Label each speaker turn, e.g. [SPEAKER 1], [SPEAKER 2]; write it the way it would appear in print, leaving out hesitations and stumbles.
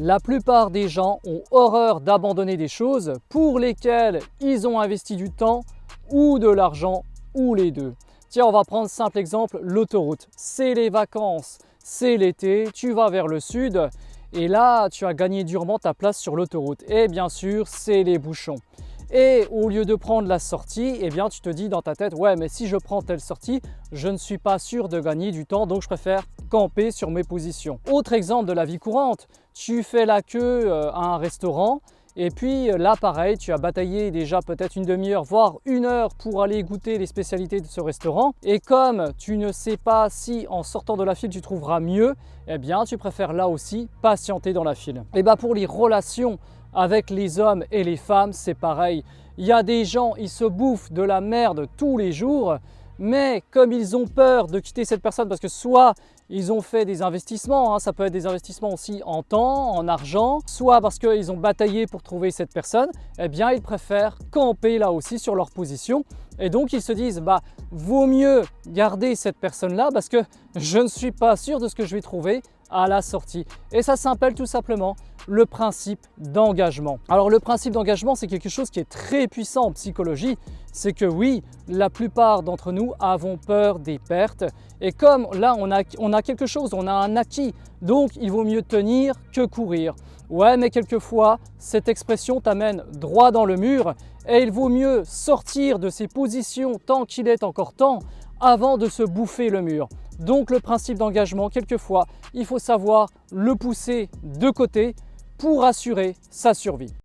[SPEAKER 1] La plupart des gens ont horreur d'abandonner des choses pour lesquelles ils ont investi du temps ou de l'argent ou les deux. Tiens, on va prendre simple exemple, l'autoroute. C'est les vacances, c'est l'été, tu vas vers le sud et là, tu as gagné durement ta place sur l'autoroute. Et bien sûr, c'est les bouchons. Et au lieu de prendre la sortie, eh bien, tu te dis dans ta tête, ouais, mais si je prends telle sortie, je ne suis pas sûr de gagner du temps, donc je préfère camper sur mes positions. Autre exemple de la vie courante, tu fais la queue à un restaurant et puis là, pareil, tu as bataillé déjà peut-être une demi-heure, voire une heure pour aller goûter les spécialités de ce restaurant. Et comme tu ne sais pas si en sortant de la file, tu trouveras mieux, eh bien, tu préfères là aussi patienter dans la file. Et bien, pour les relations avec les hommes et les femmes, c'est pareil. Il y a des gens, ils se bouffent de la merde tous les jours, mais comme ils ont peur de quitter cette personne parce que soit ils ont fait des investissements, ça peut être des investissements aussi en temps, en argent, soit parce qu'ils ont bataillé pour trouver cette personne, eh bien ils préfèrent camper là aussi sur leur position. Et donc ils se disent, vaut mieux garder cette personne-là parce que je ne suis pas sûr de ce que je vais trouver à la sortie. Et ça s'appelle tout simplement le principe d'engagement. Alors le principe d'engagement, c'est quelque chose qui est très puissant en psychologie. C'est que oui, la plupart d'entre nous avons peur des pertes. Et comme là, on a quelque chose, on a un acquis. Donc, il vaut mieux tenir que courir. Ouais, mais quelquefois, cette expression t'amène droit dans le mur. Et il vaut mieux sortir de ces positions tant qu'il est encore temps avant de se bouffer le mur. Donc, le principe d'engagement, quelquefois, il faut savoir le pousser de côté pour assurer sa survie.